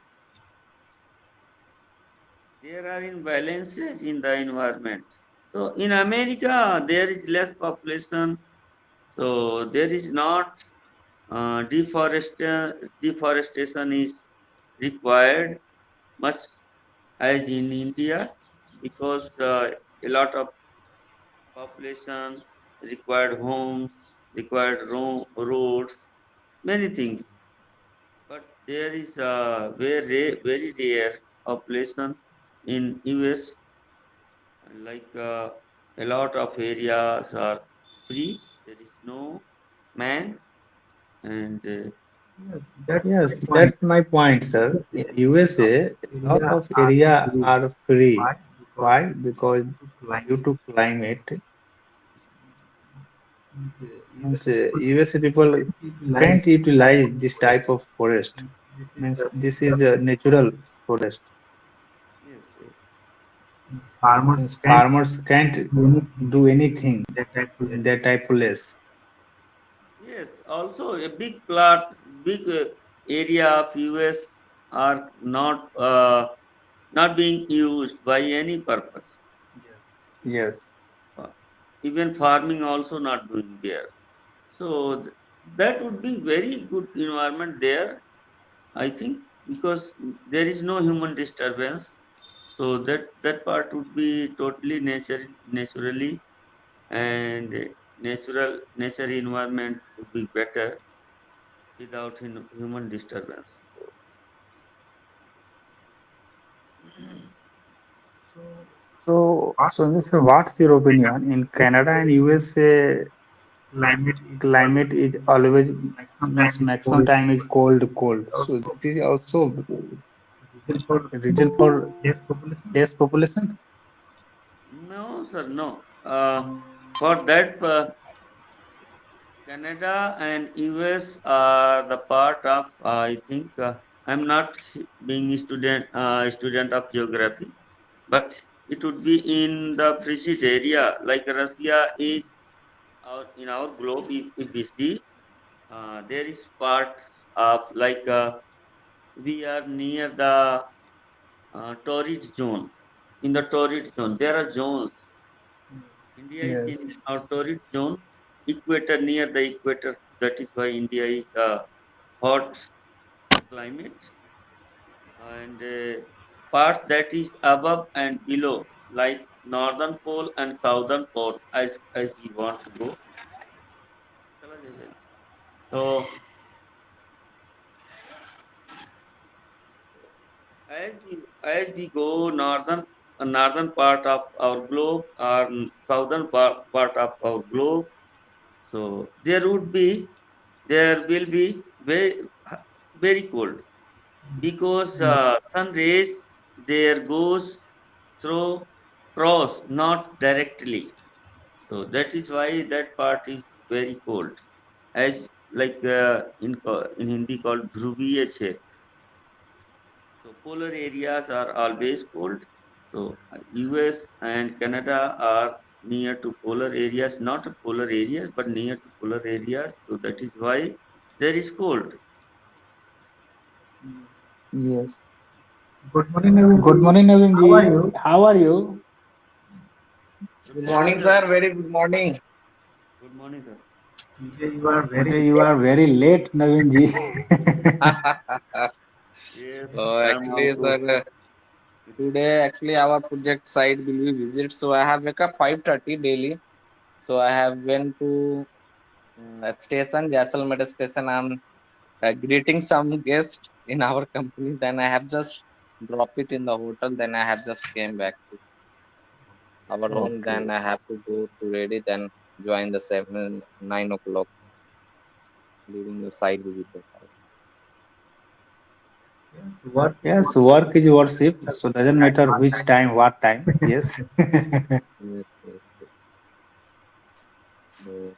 there are imbalances in the environment. So in America, there is less population, so there is not deforestation is required much as in India because a lot of population required homes, required roads, many things. But there is a very rare population in US, like a lot of areas are free. There is no man, and Yes, that's Yes, my point. that's my point, sir. USA, In a lot USA, of a lot area of are area free. are free. Why? Because Why? Because due to due climate, to climate, means means USA people USA people can't utilize can't this type utilize of this forest. type of forest. Means this is Means the this is nature. a natural forest. yes, yes, Means farmers Means can't farmers can't do anything do in anything that type of in place. that type of place. yes. Also, a big plot, big area of US are not being used by any purpose. Yes. Yes, Uh, Even farming also not doing there. So that would be very good environment there, I think, because there is no human disturbance. So that part would be totally naturally, and nature environment would be better without human disturbance. So So what so Mr. What's your opinion? In Canada and USA, climate is always climate is always maximum means time is maximum cold. time is cold. So Also, that is also reason for a reason for less population. less population. no, sir, no. For that, Canada and US are the part of. I think I'm not being student of geography, but it would be in the present area, like Russia is in our globe. If we see, there is parts of like we are near the torrid zone. In the torrid zone, there are zones. India is Yes, in our torrid zone, equator near the equator. That is why India is a hot climate, and parts that is above and below, like northern pole and southern pole, as we want to go. चला जाएगा। So as we go northern part of our globe or southern part of our globe, so there will be very cold because sun rays there goes through cross not directly, so that is why that part is very cold, as like in Hindi called dhruviya kshetra. So polar areas are always cold. So US and Canada are near to polar areas, not polar areas, but near to polar areas. So that is why there is cold. yes. Good morning, Good Naveen. morning, Naveen How are ji. you? How are you? Good Good morning, morning, sir. sir. Very good morning. Good morning, sir. Today you are very Today you late. are very late, Naveen ji. Yes, Oh, I'm actually, also. sir, today actually our project site will be visit. So I have wake up 5:30 daily. So I have went to station, Jaisalmer station. I'm greeting some guest in our company. Then I have just drop it in the hotel. Then I have just came back to our home. Okay. Then I have to go to ready. Then join the 9 o'clock during the site visit. Yes, work is Yes, worship. work is worship, Doesn't so doesn't matter matter what which time. time, what time. Yes. Yes, yes, yes. So,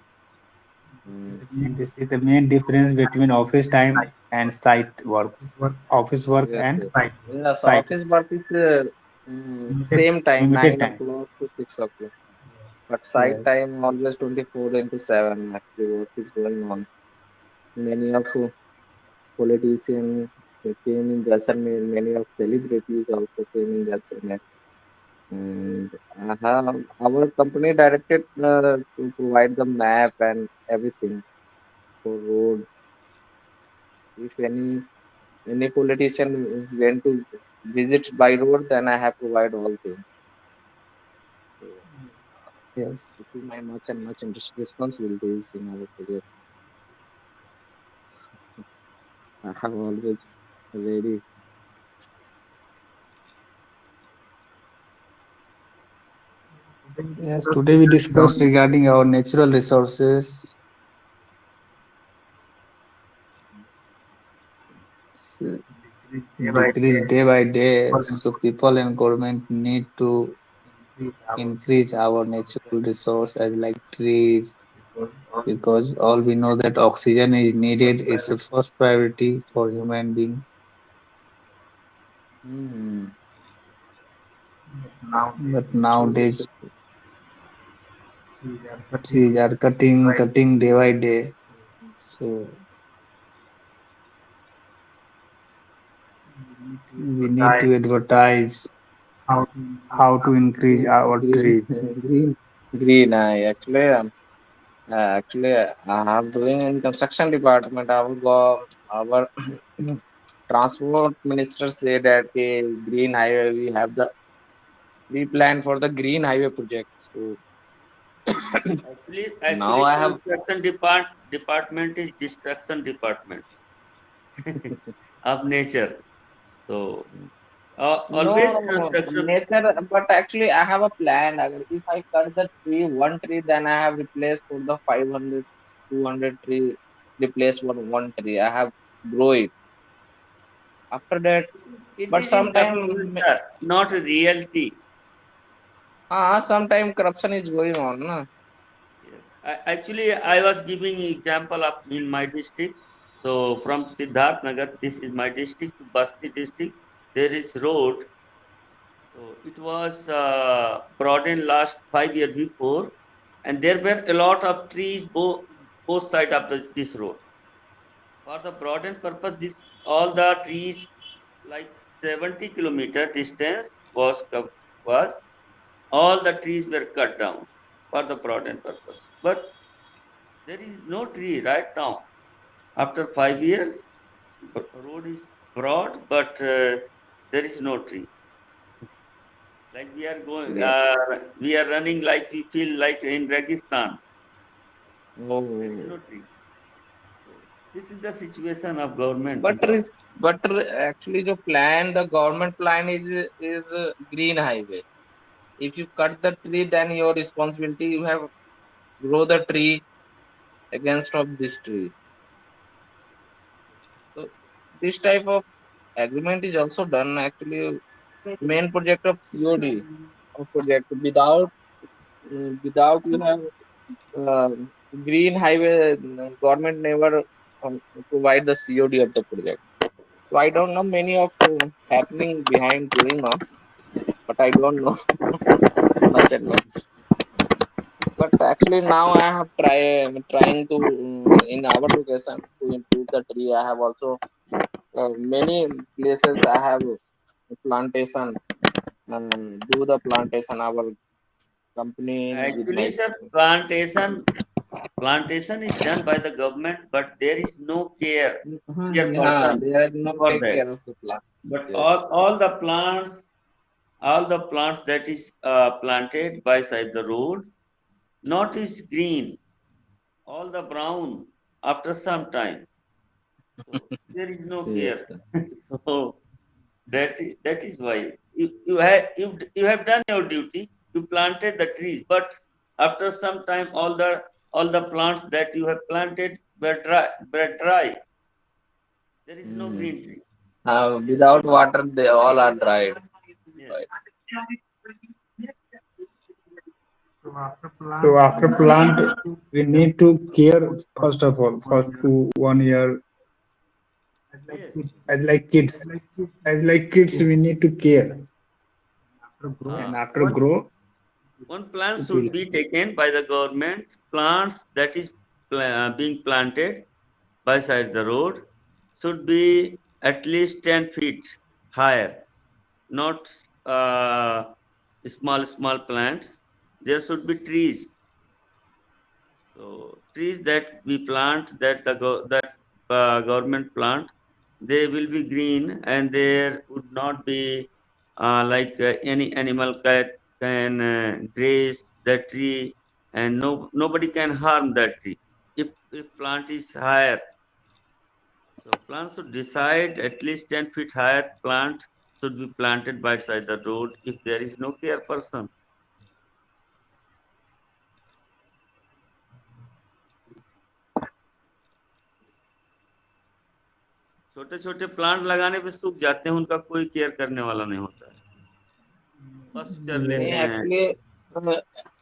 mm, This is the main difference between office time and site works. Work Office work yes, and yes. site. Yeah, so site office work is Limited. same time, limited 9 time. o'clock to 6 o'clock. But side Yes. time always 24 into 7 actually work is going on. Many of politicians came in Jaisalmer, many of celebrities also came in Jaisalmer. And our company directed to provide the map and everything for road. If any politician went to visit by road, then I have to provide all things. So Yes. this is my much and much responsibilities in our project. I have always ready. Today we Yes. discussed Today we regarding our discussed regarding our natural resources. s- decrease day by Decrease day, day by day. people So people and government need to increase our increase our natural resource as like trees, because all because all we know that oxygen is needed. It's the first priority for human being. Hmm. nowadays But Actually, nowadays trees are cutting trees are cutting, right. cutting day by day. So We need to we need advertise to advertise how to increase how to our increase our green, trees. green. I actually, I'm doing in construction department. Our transport minister say that green highway we plan for the green highway project. So now Actually, I have construction department is destruction department of nature. So no always construction. nature, but actually I have a plan. If I cut the tree, one tree, then I have replaced for the 500, 200 tree, replace one tree. I have grow it. After that, It but is in sometime, documentary, not reality. sometime corruption is going on. Na? Yes. Actually, I was giving example of in my district. So from Siddharth Nagar, this is my district, to Basti district, there is road. So it was broadened last 5 years before, and there were a lot of trees both side of this road. For the broadened purpose, this all the trees like 70-kilometer distance was all the trees were cut down for the broadened purpose. But there is no tree right now. After 5 years, road is broad, but there is no tree. Like Actually, we are running like we feel like in Registan. There is oh, no tree. So this is the situation of government but is all. actually, the government plan is green highway. If you cut the tree, then your responsibility. You have grow the tree against of this tree. So this type of agreement is also done. Actually, main project of COD of project without you have uh, green highway, government never provide the COD of the project. So I don't know many of happening behind going on, but I don't know much and much. But actually now I have trying to in our location to improve the tree. I have also many places I have plantation and do the plantation. Our company with Actually, my sir, plantation is done by the government, but there is no care person they are not for take that. care of the plant. But Yes. all the plants that is planted by side the road, not is green, all the brown after some time. So there is no Yes. care. So that is why you have done your duty. You planted the trees, but after some time, all the plants that you have planted were dry. There is no Mm. green tree. Without water, they all are dried. Yes. Right. So after So after plant, plant, we need to care first of all, first to 1 year. Yes, As like kids, as like kids, we need to care, and after one grow, one plant to should kill. be taken by the government. Plants that is being planted by side the road should be at least 10 feet higher, not small plants. There should be trees. So trees that we plant, that government plant, they will be green, and there would not be any animal can graze that tree, and nobody can harm that tree if plant is higher. So plants should decide at least 10 feet higher plant should be planted by side the road if there is no care person. छोटे छोटे plant लगाने पे सूख जाते हैं, उनका कोई care करने वाला नहीं होता है, बस चल नहीं लेते Yes. हैं।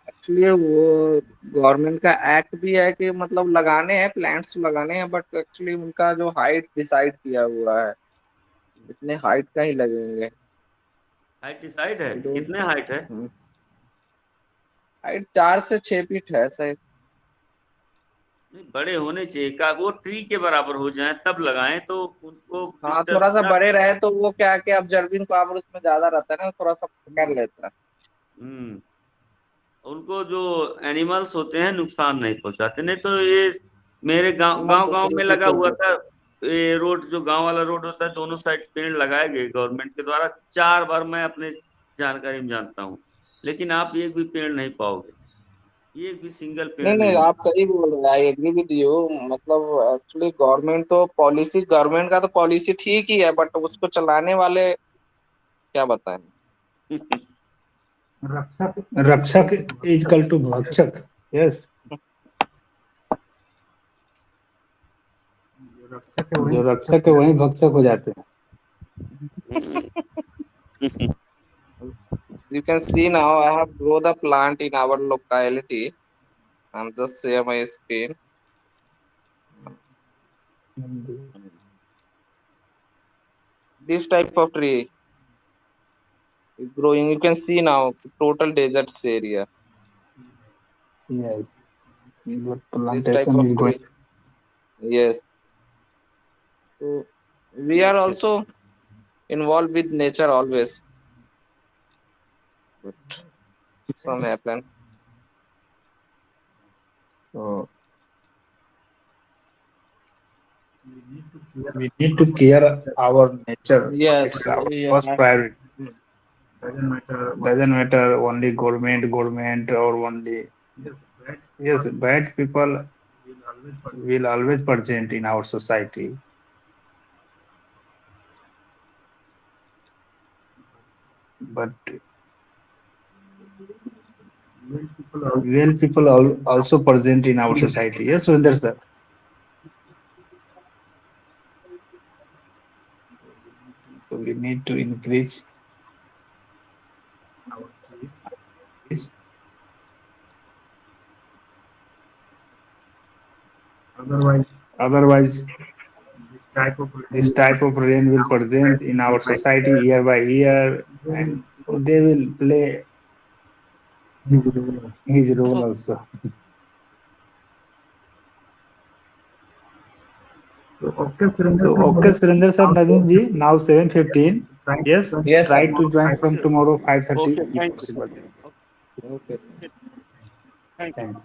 एक्चुअली वो गवर्नमेंट का एक्ट भी है कि मतलब लगाने हैं, प्लांट्स लगाने हैं, बट एक्चुअली उनका जो हाइट डिसाइड किया हुआ है, इतने हाइट का ही लगेंगे। हाइट डिसाइड है, आई डोंट कितने हाइट है? हाइट 4 से 6 फीट है शायद। नहीं, बड़े होने चाहिए, का वो ट्री के बराबर हो जाए तब लगाएं, तो उनको हाँ, डिस्टर्ब थोड़ा सा ना बड़े करें। रहे तो वो क्या है कि ऑब्जर्विंग पावर उसमें ज्यादा रहता है ना, थोड़ा सा कर लेता है। हम्म उनको जो एनिमल्स होते हैं नुकसान नहीं पहुंचाते, नहीं तो ये मेरे गांव एनिमल्स गांव तो गांव चलो में ठीक लगा है हुआ वो था। तो। ये रोड जो गांव वाला रोड होता है, दोनों साइड पेड़ लगाए गए गवर्नमेंट के द्वारा, 4 बार मैं अपने जानकारी में जानता हूँ, लेकिन आप एक भी पेड़ नहीं पाओगे, एक भी सिंगल पेड़ नहीं नहीं नहीं, मिलेगा। आप सही बोल रहे हैं, आई एग्री विद यू। मतलब एक्चुअली गवर्नमेंट का तो पॉलिसी ठीक ही है, बट उसको चलाने वाले क्या बताएं। रक्षक रक्षक is equal to भक्षक. Yes. जो रक्षक है वही जो भक्षक रक्षक हो है वही जाता भक्षक हो जाते हैं. You can see now I have grow the plant in our locality. I'm just share my screen. This type of tree is growing. You can see now total deserts area. Yes. But This type plantation of is going. tree. Yes. So we are also involved with nature always. But some happen. So है। we need to care our nature. Yes. It's our Yeah. first priority. Doesn't matter what. Doesn't matter only government or only. Yes, bad Yes, bad people will always persist. will always present in our society. But Even people also well, people also present in our society. Yes, Surinder sir. So we need to increase our trees. this. Otherwise, Otherwise, this type of this rain type of rain will will present in our society year by year, and they will play his role. his role also. So, okay, Surinder So, sir, okay, Surinder sir, also, Naveen ji, now 7:15. try to Yes, join Yes. try tomorrow to join 5:30. from tomorrow 5:30 Okay. if Thank you. possible. Okay. Thank you.